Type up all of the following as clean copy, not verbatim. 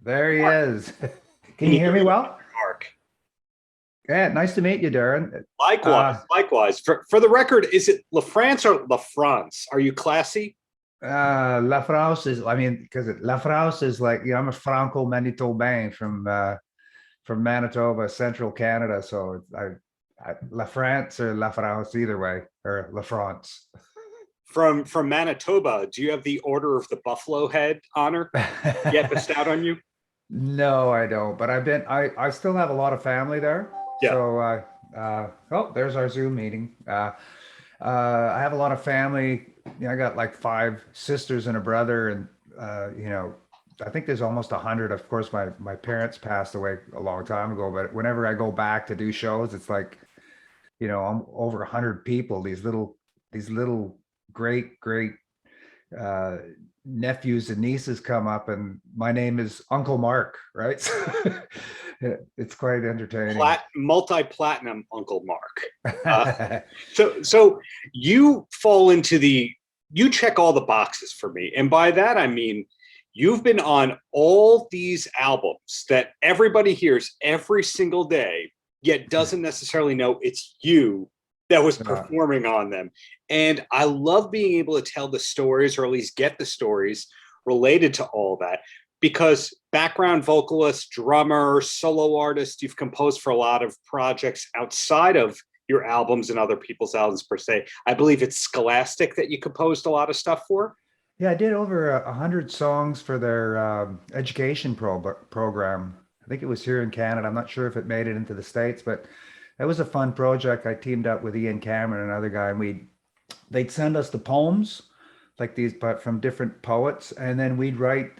There he Mark, is. Can can you you hear hear me me, well? Mark? Yeah, nice to meet you, Darren. Likewise, Uh, likewise. For the record, is it LaFrance or LaFrance? Are you classy? LaFrance is, I mean, because LaFrance is like, I'm a Franco-Manitobain from Manitoba, central Canada. So LaFrance or LaFrance, either way, or LaFrance. From Manitoba, do you have the Order of the Buffalo Head honor yet bestowed on you? No, I don't. But I still have a lot of family there. Yeah. So, oh, there's our Zoom meeting. I have a lot of family. I got like five sisters and a brother, and I think there's almost 100. Of course, my parents passed away a long time ago, but whenever I go back to do shows, it's like, I'm over 100 people. These little great uh, nephews and nieces come up, and my name is Uncle Mark, right? It's quite entertaining. Multi-platinum Uncle Mark. Uh, so you fall into you check all the boxes for me, and by that I mean you've been on all these albums that everybody hears every single day, yet doesn't necessarily know it's you that was Uh, performing on them. And I love being able to tell the stories, or at least get the stories related to all that, because background vocalist, drummer, solo artist, you've composed for a lot of projects outside of your albums and other people's albums per se. I believe it's Scholastic that you composed a lot of stuff for. yeah, I did over 100 songs for their education program. I think it was here in Canada. I'm not sure if it made it into the States, but it was a fun project. I teamed up with Ian Cameron, another guy, and they'd send us the poems, like these, but from different poets, and then we'd write,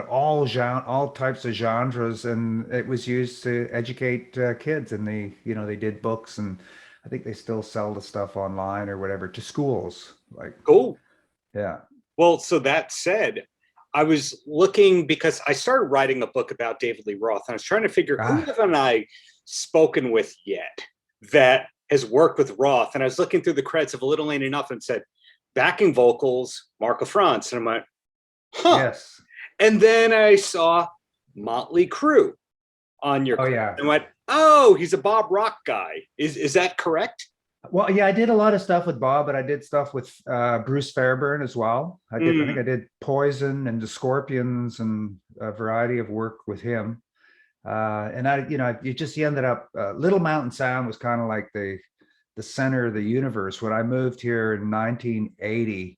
all types of genres, and it was used to educate kids. And they did books, and I think they still sell the stuff online or whatever to schools. Like, Cool. yeah. Well, so that said, I was looking because I started writing a book about David Lee Roth, and I was trying to figure who Ah, haven't I spoken with yet that has worked with Roth. And I was looking through the credits of A Little Ain't Enough and said, backing vocals, Marc LaFrance. And I'm like, huh. yes. And then I saw Motley Crue on your Oh credit yeah. and went, oh, he's a Bob Rock guy. Is that correct? Well, yeah, I did a lot of stuff with Bob, but I did stuff with Bruce Fairbairn as well. I think I Mm, did Poison and the Scorpions and a variety of work with him. And you ended up, Little Mountain Sound was kind of like the center of the universe. When I moved here in 1980,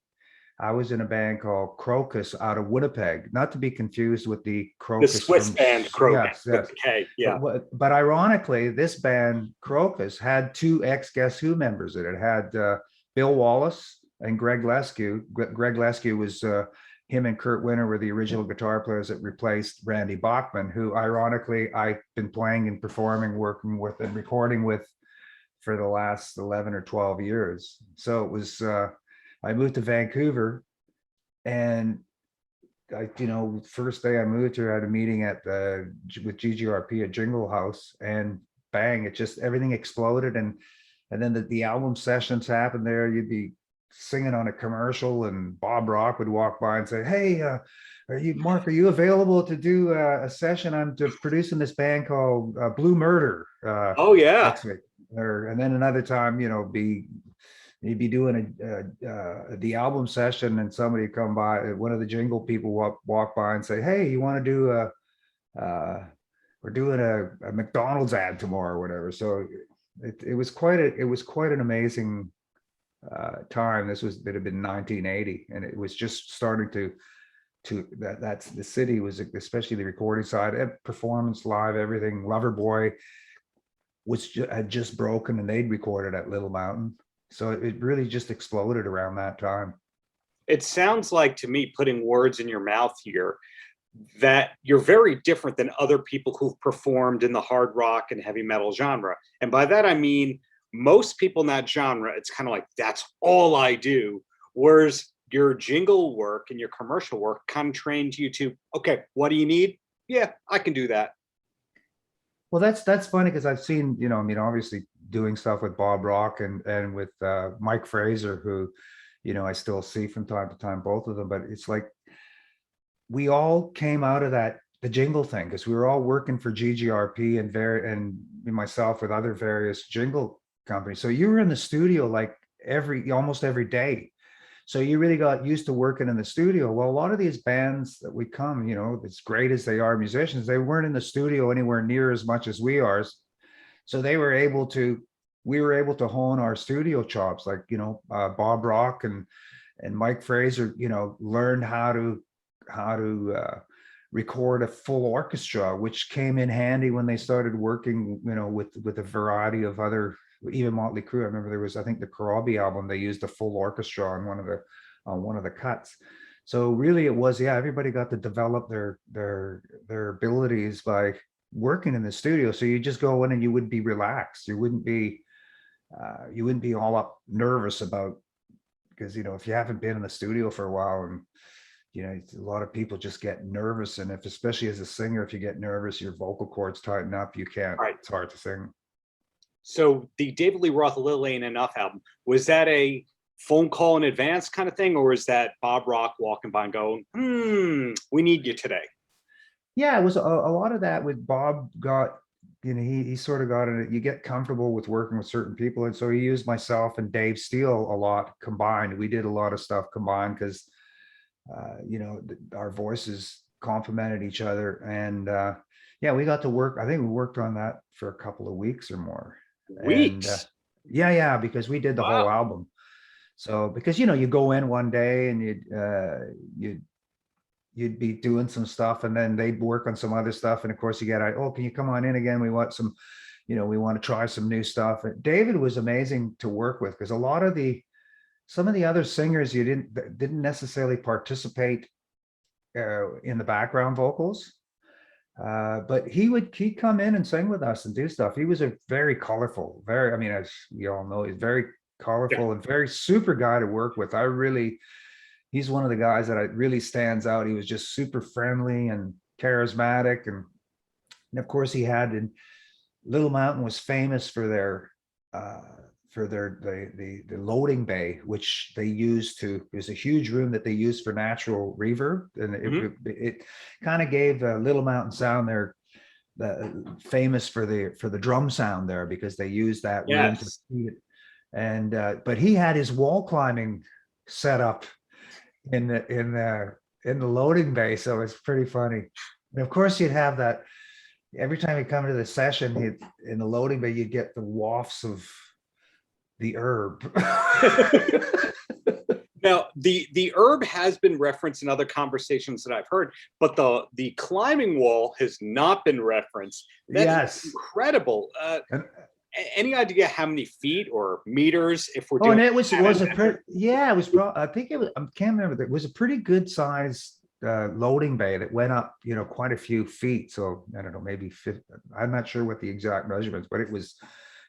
I was in a band called Crocus out of Winnipeg, not to be confused with the the Crocus Swiss from, band Crocus yes, with yes. the K. Yeah. But ironically, this band Crocus had two ex Guess Who members in it. It had Bill Wallace and Greg Lescue. Greg Lescue was him and Kurt Winter were the original guitar players that replaced Randy Bachman, who ironically I've been playing and performing, working with, and recording with for the last 11 or 12 years. So it was. I moved to Vancouver, and first day I moved here, I had a meeting with GGRP at Jingle House, and bang, it just everything exploded, and then the album sessions happened there. You'd be singing on a commercial, and Bob Rock would walk by and say, "Hey, Mark? Are you available to do a session? I'm just producing this band called Blue Murder Oh, yeah. next week." And then another time, be you'd be doing the album session, and somebody come by, one of the Jingle people walk by and say, "Hey, you want to do we're doing a McDonald's ad tomorrow," or whatever. So it was quite an amazing time. It had been 1980, and it was just starting that's the city was, especially the recording side, performance live, everything. Loverboy had just broken, and they'd recorded at Little Mountain. So it really just exploded around that time. It sounds like to me, putting words in your mouth here, that you're very different than other people who've performed in the hard rock and heavy metal genre. And by that, I mean, most people in that genre, it's kind of like, that's all I do. Whereas your jingle work and your commercial work kind of trained you to, okay, what do you need? Yeah, I can do that. Well, that's funny because I've seen, I mean, obviously doing stuff with Bob Rock and with Mike Fraser, who, I still see from time to time, both of them. But it's like we all came out of that the jingle thing, because we were all working for GGRP and myself with other various jingle companies. So you were in the studio like almost every day. So you really got used to working in the studio. Well, a lot of these bands that we come, you know, as great as they are musicians, they weren't in the studio anywhere near as much as we are. So we were able to hone our studio chops, like, you know, Bob Rock and Mike Fraser, you know, learned how to record a full orchestra, which came in handy when they started working, you know, with a variety of other, even Motley Crue. I remember there was, I think the Karabi album, they used a full orchestra on one of the cuts. So really it was, yeah, everybody got to develop their abilities by working in the studio. So you just go in and you would be relaxed. You wouldn't be all up nervous about, because, you know, if you haven't been in the studio for a while, and, you know, a lot of people just get nervous. And if, especially as a singer, if you get nervous, your vocal cords tighten up, you can't, Right. it's hard to sing. So the David Lee Roth, A Little Ain't Enough album, was that a phone call in advance kind of thing? Or is that Bob Rock walking by and going, we need you today? Yeah, it was a lot of that with Bob got, you know, he sort of got it. You get comfortable with working with certain people. And so he used myself and Dave Steele a lot combined. We did a lot of stuff combined because, you know, our voices complemented each other. And yeah, we got to work. I think we worked on that for a couple of weeks or more. Weeks? And yeah, because we did the whole album. So because, you know, you go in one day and you'd be doing some stuff, and then they'd work on some other stuff. And of course you get, oh, can you come on in again? We want some, you know, we want to try some new stuff. And David was amazing to work with, because some of the other singers you didn't necessarily participate in the background vocals. But he'd come in and sing with us and do stuff. He was a very colorful, I mean, as you all know, he's very colorful and very super guy to work with. He's one of the guys that really stands out. He was just super friendly and charismatic. And of course he had, and Little Mountain was famous for the loading bay, which they used to, it was a huge room that they used for natural reverb. And it kind of gave Little Mountain sound there, famous for the drum sound there, because they used that room to feed it. And but he had his wall climbing set up in the loading bay, so it's pretty funny. And of course you'd have that every time you come to the session, in the loading bay, you'd get the wafts of the herb. Now, the herb has been referenced in other conversations that I've heard, but the climbing wall has not been referenced. That's incredible. Any idea how many feet or meters, if we're doing? And it was a pretty, yeah, it was probably, I think it was, I can't remember, it was a pretty good size loading bay that went up, you know, quite a few feet. So I don't know, maybe 50, I'm not sure what the exact measurements, but it was,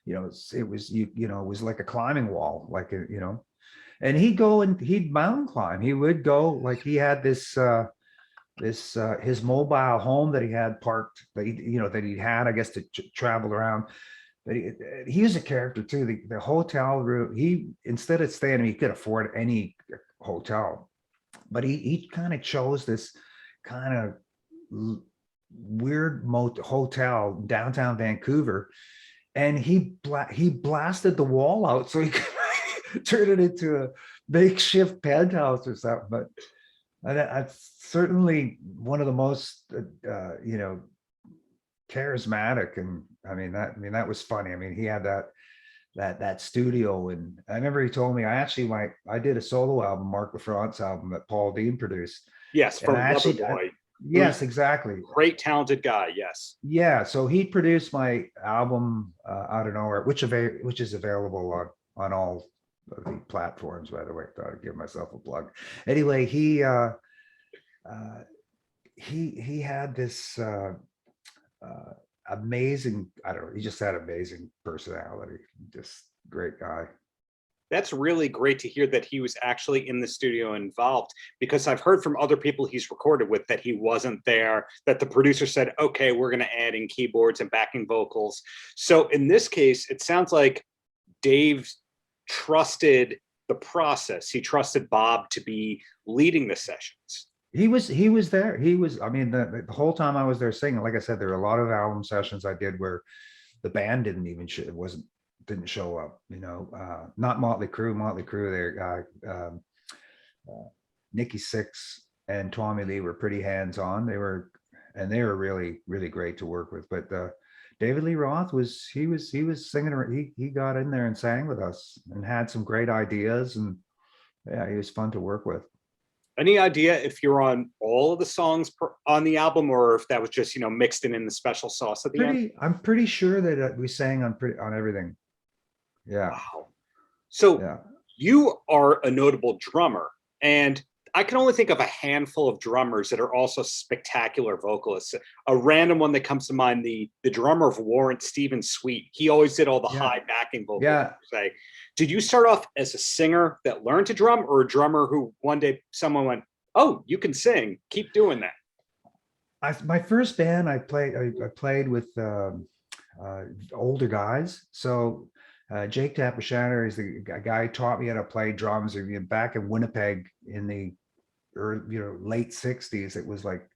you know, it was like a climbing wall, like, you know. And he'd mountain climb. He would go, like, he had this his mobile home that he had parked, that he had, I guess, to travel around. But he was a character too. The hotel room, instead of staying, he could afford any hotel, but he kind of chose this kind of weird hotel downtown Vancouver, and he blasted the wall out so he could turn it into a makeshift penthouse or something. But that's certainly one of the most you know, charismatic. And I mean that was funny. I mean, he had that studio, and I remember he told me, I did a solo album, Marc LaFrance album, that Paul Dean produced. Yes, from Loverboy. Yes, exactly. Great talented guy. Yes. Yeah, so he produced my album Out of Nowhere, which is available on all of the platforms, by the way. Thought I'd give myself a plug. Anyway, he had this amazing, I don't know, he just had amazing personality, just great guy. That's really great to hear that he was actually in the studio involved, because I've heard from other people he's recorded with that he wasn't there, that the producer said, okay, we're going to add in keyboards and backing vocals. So in this case, it sounds like Dave trusted the process. He trusted Bob to be leading the sessions. He was there. I mean, the whole time I was there singing, like I said, there were a lot of album sessions I did where the band didn't even didn't show up, not Motley Crue. Motley Crue, Nikki Sixx and Tommy Lee were pretty hands-on. They were really, really great to work with. But David Lee Roth he was singing. He got in there and sang with us and had some great ideas, and yeah, he was fun to work with. Any idea if you're on all of the songs on the album, or if that was just, mixed in the special sauce at the end? I'm pretty sure that we sang on everything. Yeah. Wow. So Yeah. you are a notable drummer, and I can only think of a handful of drummers that are also spectacular vocalists. A random one that comes to mind, the drummer of Warrant, Stephen Sweet. He always did all the high backing vocals. Yeah. Say, did you start off as a singer that learned to drum, or a drummer who one day someone went, "Oh, you can sing, keep doing that"? My first band, I played with older guys. So Jake Tapashaner is the guy who taught me how to play drums. Back in Winnipeg in the late '60s. It was like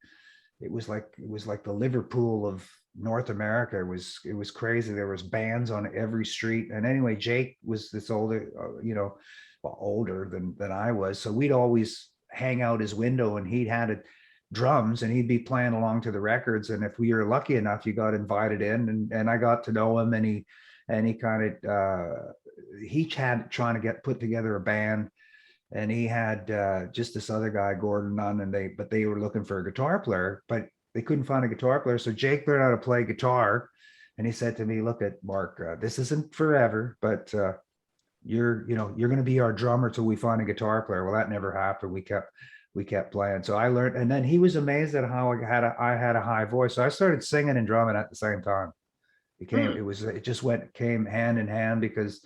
the Liverpool of North America. It was crazy. There was bands on every street. And anyway, Jake was this older, older than I was. So we'd always hang out his window, and he'd had drums, and he'd be playing along to the records. And if we were lucky enough, you got invited in, and I got to know him, and he kind of he had trying to put together a band, and he had just this other guy, Gordon Nunn, but they were looking for a guitar player, but they couldn't find a guitar player. So Jake learned how to play guitar, and he said to me, "Look at Mark, this isn't forever, but you're going to be our drummer till we find a guitar player." Well, that never happened. We kept playing. So I learned, and then he was amazed at how I had a high voice. So I started singing and drumming at the same time. It came hand in hand, because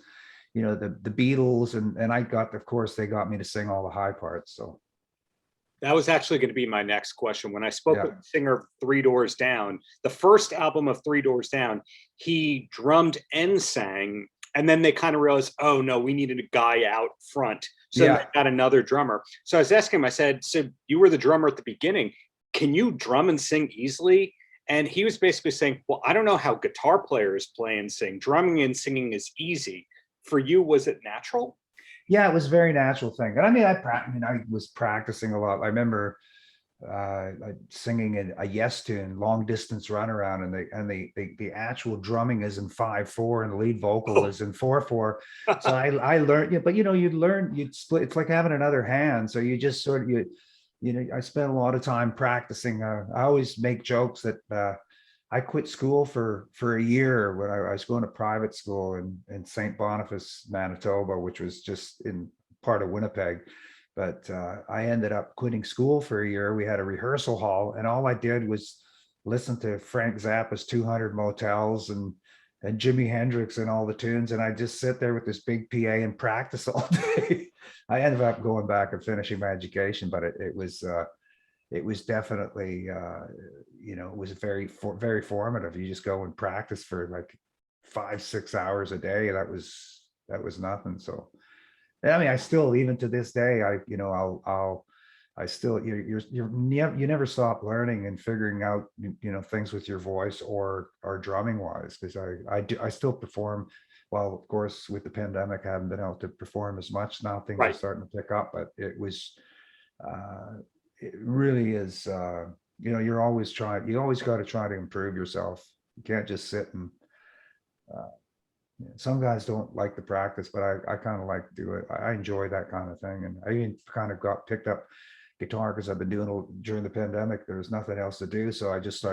the Beatles and of course they got me to sing all the high parts. So That was actually going to be my next question. When I spoke Yeah. with the singer of Three Doors Down, the first album of Three Doors Down, he drummed and sang, and then they kind of realized, oh no, we needed a guy out front. So Yeah. they got another drummer. So I was asking him, I said, "So you were the drummer at the beginning. Can you drum and sing easily?" And he was basically saying, "Well, I don't know how guitar players play and sing. Drumming and singing is easy. For you, was it natural?" Yeah, it was a very natural thing. And I mean, I was practicing a lot. I remember singing a Yes tune, Long Distance Runaround, and the actual drumming is in 5/4, and the lead vocal is in 4/4. So I learned, yeah, but you'd split. It's like having another hand. So you just sort of I spent a lot of time practicing. I always make jokes that I quit school for a year when I was going to private school in St. Boniface, Manitoba, which was just in part of Winnipeg. But I ended up quitting school for a year. We had a rehearsal hall, and all I did was listen to Frank Zappa's 200 Motels and Jimi Hendrix and all the tunes. And I just sit there with this big PA and practice all day. I ended up going back and finishing my education, but it was definitely, it was very formative. You just go and practice for like 5-6 hours a day. That was nothing. So, I mean, I still, even to this day, I still, you never stop learning and figuring out, things with your voice or drumming wise. Because I still perform. Well, of course, with the pandemic, I haven't been able to perform as much now. Things are starting to pick up, but it really is, you always got to try to improve yourself. You can't just sit and some guys don't like the practice, but I kind of like to do it. I enjoy that kind of thing. And I even kind of picked up guitar because I've been doing it during the pandemic. There was nothing else to do. So I just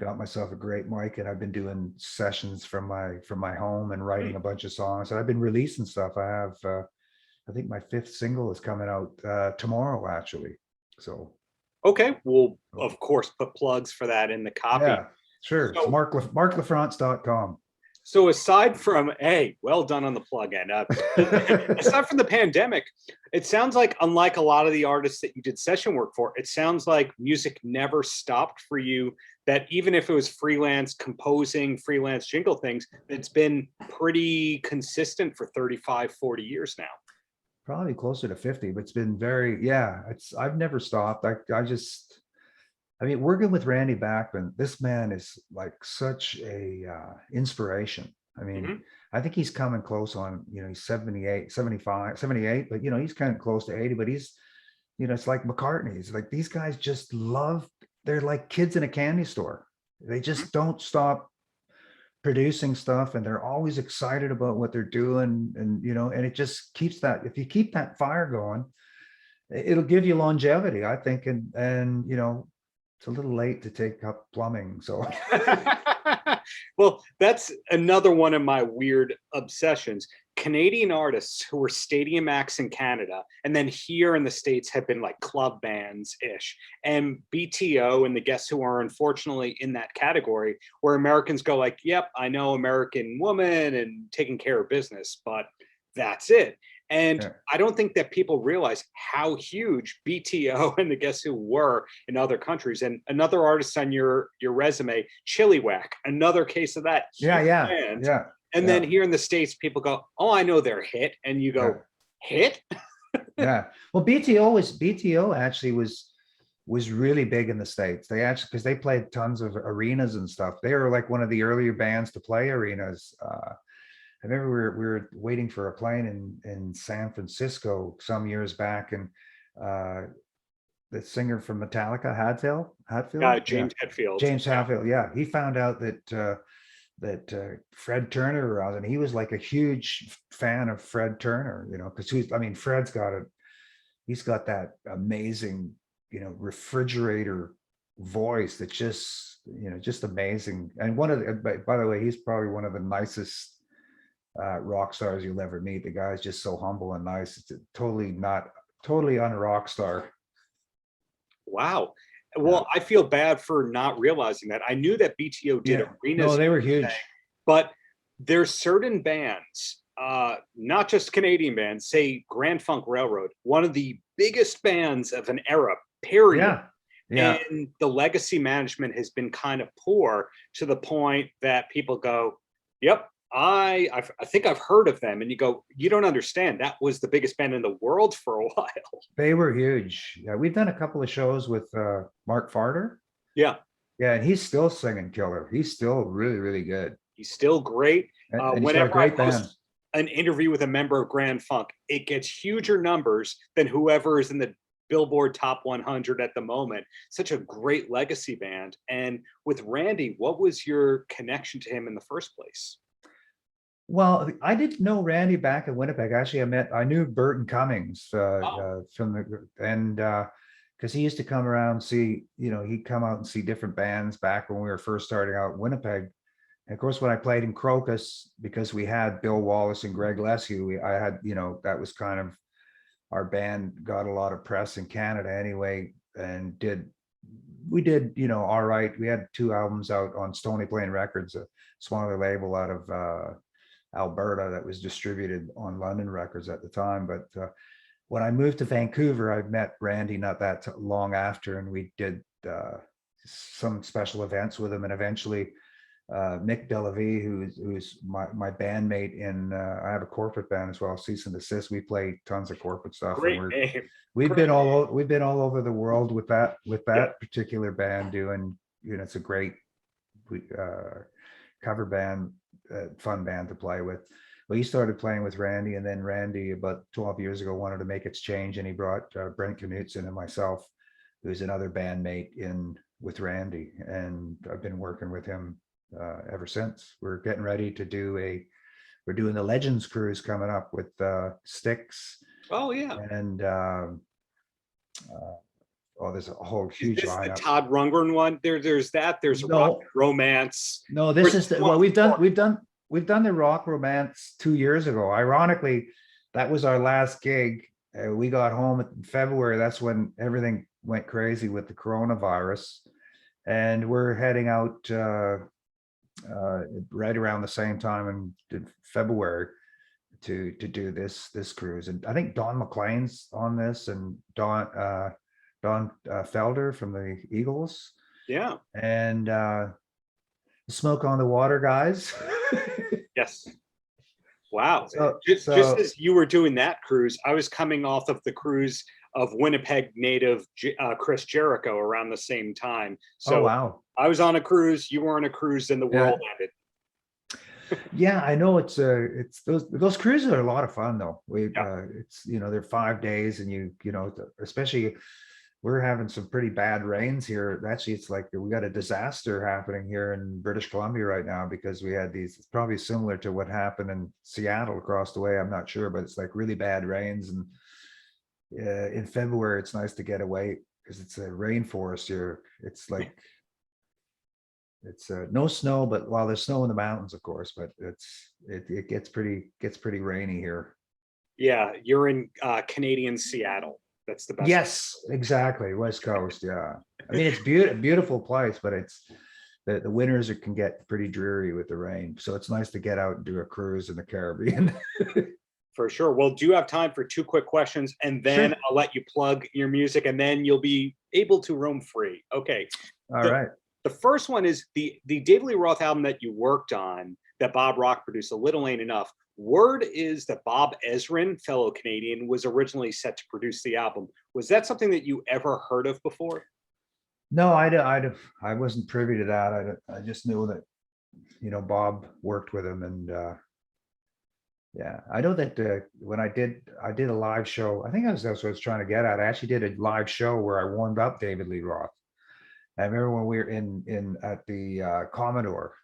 got myself a great mic, and I've been doing sessions from my home and writing a bunch of songs. And I've been releasing stuff. I have, I think my 5th single is coming out tomorrow, actually. So Okay, we'll of course put plugs for that in the copy. Yeah, sure. So, It's marklafrance.com. So aside from, hey, well done on the plug end. Aside from the pandemic, it sounds like, unlike a lot of the artists that you did session work for, it sounds like music never stopped for you. That even if it was freelance composing, freelance jingle things, it's been pretty consistent for 35, 40 years now. probably closer to 50, but it's been I've never stopped. I mean, working with Randy Bachman, this man is like such a inspiration. I mean, Mhm. I think he's coming close on, he's 78, 75, 78, but he's kind of close to 80, but it's like McCartney. It's like these guys just they're like kids in a candy store. They Mhm. just don't stop producing stuff, and they're always excited about what they're doing. And it just keeps if you keep that fire going, it'll give you longevity, I think. And it's a little late to take up plumbing. So Well, that's another one of my weird obsessions. Canadian artists who were stadium acts in Canada and then here in the States have been like club bands ish. And BTO and the Guess Who are unfortunately in that category where Americans go like, yep, I know American Woman and taking care of business, but that's it. And yeah. I don't think that people realize how huge BTO and the Guess Who were in other countries. And another artist on your resume, Chilliwack, another case of that Yeah, huge yeah, band. yeah, And then yeah, here in the States, people go, "Oh, I know they're Hit," and you yeah, go, "Hit?" yeah. Well, BTO actually was really big in the States. They actually, because they played tons of arenas and stuff. They were like one of the earlier bands to play arenas. I remember we were waiting for a plane in San Francisco some years back, and the singer from Metallica, Hatfield, yeah, James Hetfield. James Yeah. Hatfield, yeah, he found out that Fred Turner around, and he was like a huge fan of Fred Turner, because he's got that amazing, refrigerator voice that just amazing. And by the way, he's probably one of the nicest rock stars you'll ever meet. The guy's just so humble and nice. It's totally on a rock star. Wow. Yeah. Well, I feel bad for not realizing that. I knew that BTO did Yeah. arenas, No, they were huge. but there's certain bands, not just Canadian bands, say Grand Funk Railroad, one of the biggest bands of an era, period. Yeah. Yeah. And the legacy management has been kind of poor to the point that people go, yep, I think I've heard of them. And you go, you don't understand. That was the biggest band in the world for a while. They were huge. Yeah, we've done a couple of shows with Mark Farter. Yeah. Yeah, and he's still singing killer. He's still really, really good. He's still great. And he's got a Whenever I great band. post an interview with a member of Grand Funk, it gets huger numbers than whoever is in the Billboard Top 100 at the moment. Such a great legacy band. And with Randy, what was your connection to him in the first place? Well, I didn't know Randy back in Winnipeg. Actually, I knew Burton Cummings from because he used to come around and see, he'd come out and see different bands back when we were first starting out in Winnipeg. And of course, when I played in Crocus, because we had Bill Wallace and Greg Lescue, I had, that was kind of our band got a lot of press in Canada anyway, and we did, all right. We had 2 albums out on Stony Plain Records, a smaller label out of Alberta that was distributed on London Records at the time. But when I moved to Vancouver, I met Randy not that long after, and we did some special events with him. And eventually Mick Delavie, who's my bandmate in, I have a corporate band as well, Cease and Desist. We play tons of corporate stuff. Great And name. we've been all over the world with that Yeah. particular band doing, it's a great cover band, fun band to play with. Well, he started playing with Randy, and then Randy about 12 years ago wanted to make its change, and he brought Brent Knutson and myself, who's another bandmate, in with Randy, and I've been working with him ever since. We're getting ready to we're doing the Legends Cruise coming up with Styx. Oh, yeah. And there's a whole huge Is this the lineup. Todd Rundgren one? There's that. There's No. Rock Romance. No, this is we've done the Rock Romance 2 years ago. Ironically, that was our last gig. We got home in February. That's when everything went crazy with the coronavirus, and we're heading out right around the same time in February to do this cruise. And I think Don McLean's on this, and Don Felder from the Eagles. Yeah. And Smoke on the Water guys. Yes. Wow. So, Just as you were doing that cruise, I was coming off of the cruise of Winnipeg native Chris Jericho around the same time. oh So wow. I was on a cruise, you were on a cruise, and the Yeah. world ended. Yeah, I know it's those cruises are a lot of fun though. Yeah. It's they're 5 days and especially we're having some pretty bad rains here. Actually, it's like we got a disaster happening here in British Columbia right now because we had these. It's probably similar to what happened in Seattle across the way. I'm not sure, but it's like really bad rains. And in February, it's nice to get away because it's a rainforest here. It's like it's no snow, but while there's snow in the mountains, of course, but it gets pretty rainy here. Yeah, you're in Canadian Seattle. That's the best. Yes, exactly. West Coast. Yeah. I mean, it's beautiful place, but it's the winters can get pretty dreary with the rain. So it's nice to get out and do a cruise in the Caribbean. For sure. Well, do you have time for 2 quick questions? And then Sure. I'll let you plug your music and then you'll be able to roam free. Okay. All The- right. The first one is the David Lee Roth album that you worked on that Bob Rock produced, A Little Ain't Enough. Word is that Bob Ezrin, fellow Canadian, was originally set to produce the album. Was that something that you ever heard of before? No, I wasn't privy to that. I just knew that, Bob worked with him and yeah, I know that when I did a live show, I think that's what I was trying to get at. I actually did a live show where I warmed up David Lee Roth. I remember when we were in at the Commodore,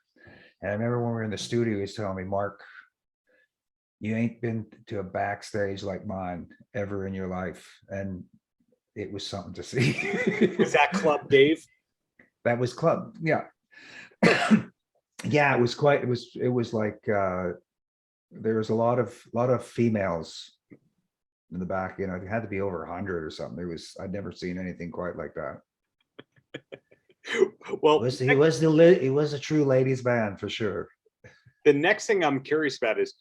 and I remember when we were in the studio, he was telling me, Mark, you ain't been to a backstage like mine ever in your life, and it was something to see. Was that Club Dave? That was club, yeah. Yeah, it was quite. It was like there was a lot of females in the back. It had to be over 100 or something. I'd never seen anything quite like that. Well, He was a true ladies band for sure. the next thing I'm curious about is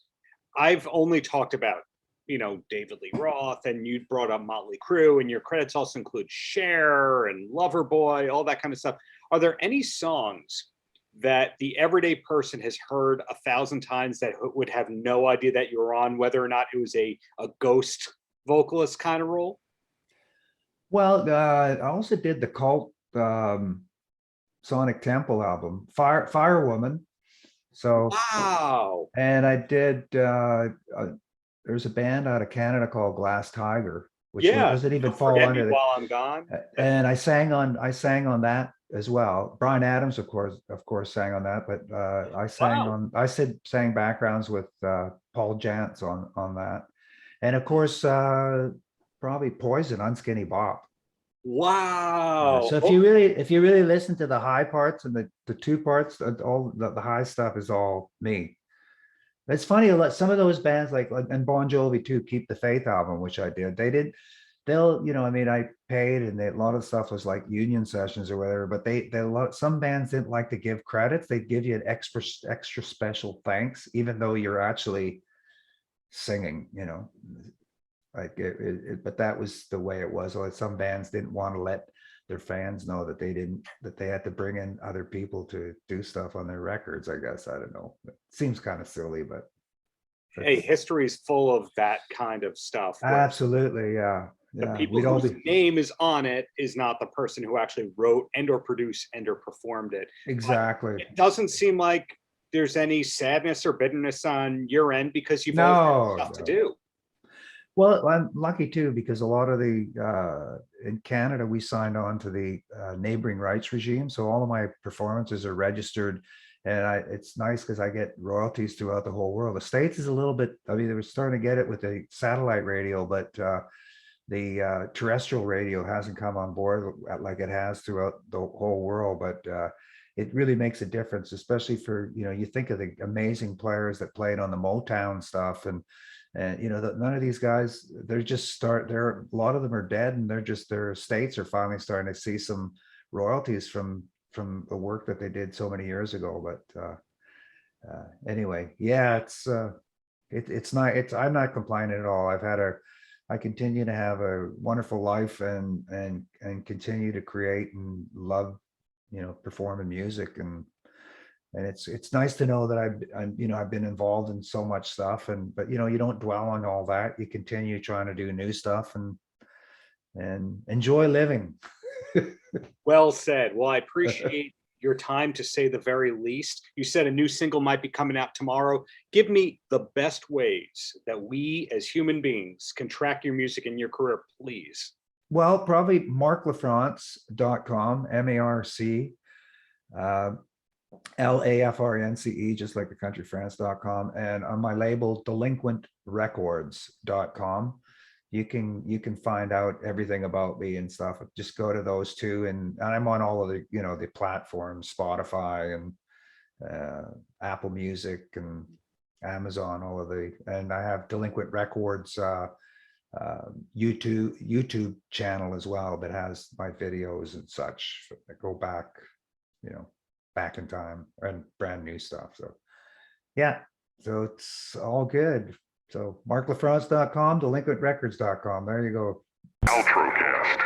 I've only talked about, David Lee Roth, and you brought up Motley Crue, and your credits also include Cher and Loverboy, all that kind of stuff. Are there any songs that the everyday person has heard 1,000 times that would have no idea that you were on, whether or not it was a ghost vocalist kind of role? Well, I also did the Cult Sonic Temple album, Firewoman. So, Wow. and I did. There's a band out of Canada called Glass Tiger, which Yeah. doesn't even Don't fall Forget under Me the. While I'm Gone. And I sang on that as well. Brian Adams, of course, sang on that. But I sang backgrounds with Paul Jantz on that, and of course, probably Poison on Skinny Bop. Wow. So if you really listen to the high parts and the two parts, all the high stuff is all me. It's funny, some of those bands like and Bon Jovi too, Keep the Faith album, which I did. I mean, I paid and a lot of stuff was like union sessions or whatever, but some bands didn't like to give credits. They'd give you an extra special thanks, even though you're actually singing, like but that was the way it was. Like some bands didn't want to let their fans know that they had to bring in other people to do stuff on their records. I guess I don't know. It seems kind of silly, but hey, history is full of that kind of stuff. Absolutely, yeah. The people whose name is on it is not the person who actually wrote and or produced and or performed it. Exactly. But it doesn't seem like there's any sadness or bitterness on your end because you've No. always got stuff to do. Well, I'm lucky too, because a lot of in Canada, we signed on to the neighboring rights regime. So all of my performances are registered, and it's nice because I get royalties throughout the whole world. The States is a little bit, I mean, they were starting to get it with the satellite radio, but the terrestrial radio hasn't come on board like it has throughout the whole world. But it really makes a difference, especially for, you think of the amazing players that played on the Motown stuff, and none of these guys, a lot of them are dead, and their estates are finally starting to see some royalties from the work that they did so many years ago. But anyway, yeah, it's not, I'm not complaining at all. I continue to have a wonderful life and continue to create and love, performing music, and And it's nice to know that I've been involved in so much stuff, but you don't dwell on all that. You continue trying to do new stuff and enjoy living. Well said. Well, I appreciate your time, to say the very least. You said a new single might be coming out tomorrow. Give me the best ways that we as human beings can track your music and your career, please. Well, probably marclafrance.com, MARC, LAFRNCE, just like the country, France.com, and on my label delinquentrecords.com. You can find out everything about me and stuff. Just go to those two, and I'm on all of the the platforms, Spotify and Apple Music and Amazon, and I have Delinquent Records YouTube channel as well that has my videos and such that go back back in time, and brand new stuff. So yeah, so it's all good. So marclafrance.com, delinquentrecords.com. There you go. Paltrocast.